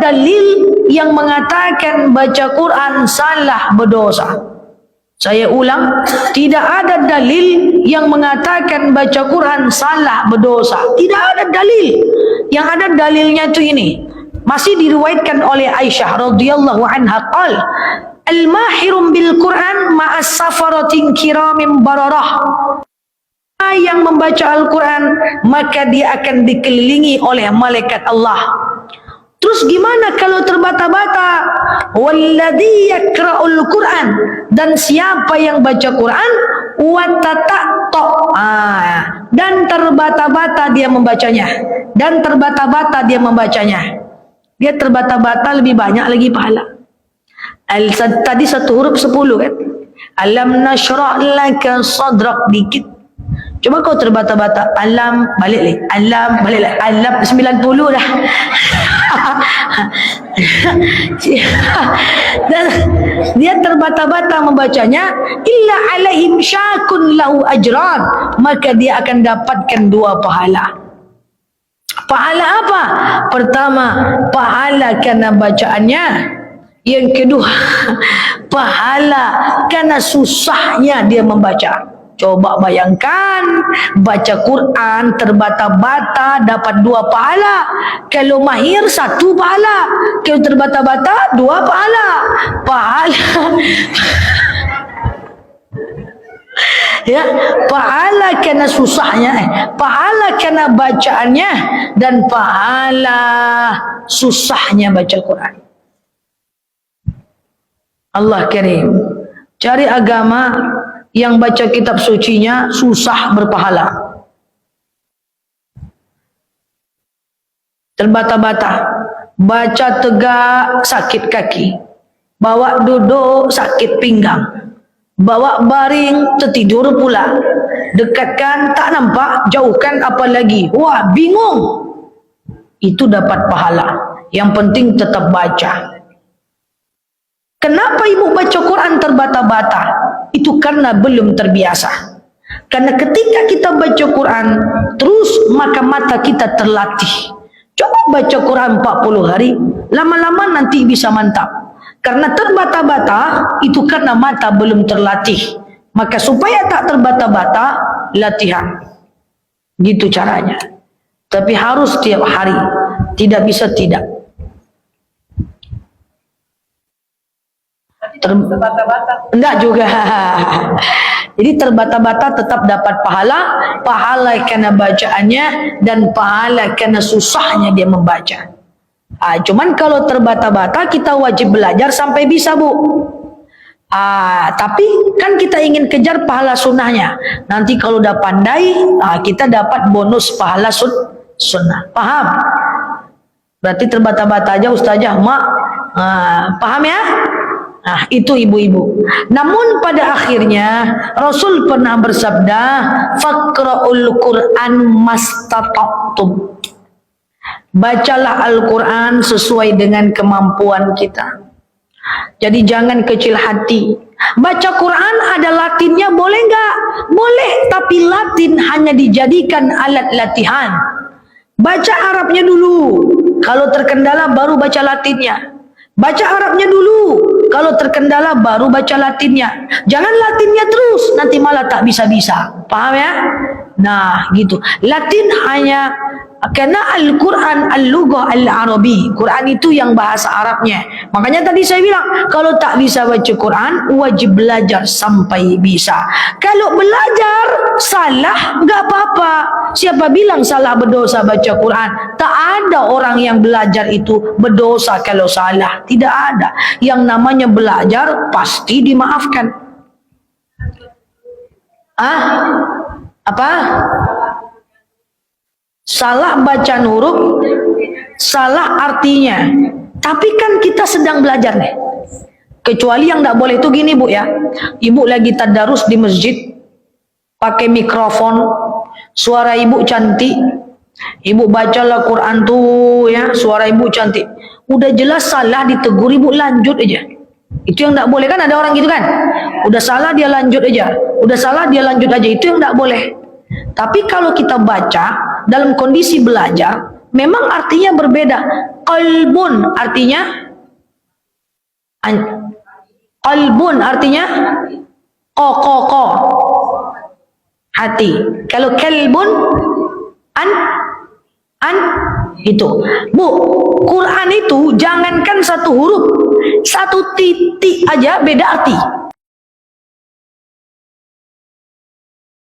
dalil yang mengatakan baca Quran salah berdosa. Saya ulang, tidak ada dalil yang mengatakan baca Quran salah berdosa. Tidak ada dalil. Yang ada dalilnya itu ini. Masih diriwayatkan oleh Aisyah radhiyallahu anha qal, al-mahirum bil Quran ma'as safaratin kiramin bararah. Yang membaca Al-Quran maka dia akan dikelilingi oleh malaikat Allah. Terus gimana kalau terbata-bata? Walladhi yakra'ul Quran, dan siapa yang baca Quran watatato, dan terbata-bata dia membacanya, dan terbata-bata dia membacanya. Dia terbata-bata lebih banyak lagi pahala. Tadi satu huruf 10 kan? Alam nashrah laka sadrak, dikit. Coba kau terbata-bata, alam balik lagi, alam balik lagi, alam 90 dah. Dan dia terbata-bata membacanya, illa alaihim syakun lahu ajran, maka dia akan dapatkan 2 pahala. Pahala apa? Pertama, pahala karena bacaannya. Yang kedua, pahala karena susahnya dia membaca. Coba bayangkan, baca Quran terbata-bata dapat 2 pahala. Kalau mahir 1 pahala. Kalau terbata-bata 2 pahala. Ya, pahala karena susahnya, pahala karena bacaannya, dan pahala susahnya baca Quran. Allah Karim. Cari agama yang baca kitab sucinya susah berpahala. Terbata-bata, baca tegak sakit kaki, bawa duduk sakit pinggang, bawa baring tertidur pula, dekatkan tak nampak, jauhkan apa lagi, wah bingung. Itu dapat pahala. Yang penting tetap baca. Kenapa ibu baca Quran terbata-bata? Itu karena belum terbiasa. Karena ketika kita baca Quran terus, maka mata kita terlatih. Coba baca Quran 40 hari, lama-lama nanti bisa mantap. Karena terbata-bata itu karena mata belum terlatih. Maka supaya tak terbata-bata, latihan. Gitu caranya. Tapi harus tiap hari, tidak bisa tidak. Enggak juga. Jadi terbata-bata tetap dapat pahala, pahala karena bacaannya dan pahala karena susahnya dia membaca. Cuman kalau terbata-bata kita wajib belajar sampai bisa, Bu. Tapi kan kita ingin kejar pahala sunnahnya. Nanti kalau udah pandai, kita dapat bonus pahala sunnah. Paham? Berarti terbata-bata aja ustazah, mak. Paham ya? Nah, itu ibu-ibu. Namun pada akhirnya Rasul pernah bersabda, faqra'ul Qur'an mastata'tum. Bacalah Al-Quran sesuai dengan kemampuan kita. Jadi jangan kecil hati. Baca Quran ada latinnya, boleh enggak? Boleh, tapi latin hanya dijadikan alat latihan. Baca Arabnya dulu. Kalau terkendala baru baca latinnya. Baca Arabnya dulu, kalau terkendala baru baca latinnya. Jangan latinnya terus, nanti malah tak bisa-bisa. Paham ya? Nah, gitu. Latin hanya karena Al-Quran al-lughah al-arabi. Quran itu yang bahasa Arabnya. Makanya tadi saya bilang, kalau tak bisa baca Quran, wajib belajar sampai bisa. Kalau belajar salah, enggak apa-apa. Siapa bilang salah berdosa baca Quran? Tak ada orang yang belajar itu berdosa kalau salah. Tidak ada. Yang namanya belajar pasti dimaafkan. Apa? Salah bacaan huruf, salah artinya. Tapi kan kita sedang belajar nih. Kecuali yang tidak boleh itu gini, Bu ya. Ibu lagi tadarus di masjid, pakai mikrofon, suara ibu cantik, ibu bacalah Quran tuh ya, suara ibu cantik. Udah jelas salah, ditegur, ibu lanjut aja. Itu yang tidak boleh kan, ada orang gitu kan. Udah salah dia lanjut aja, udah salah dia lanjut aja. Itu yang tidak boleh. Tapi kalau kita baca dalam kondisi belajar, memang artinya berbeda. Qalbun artinya qalbun artinya ko hati. Kalau kalbun an itu. Bu, Quran itu jangankan satu huruf, satu titik aja beda arti.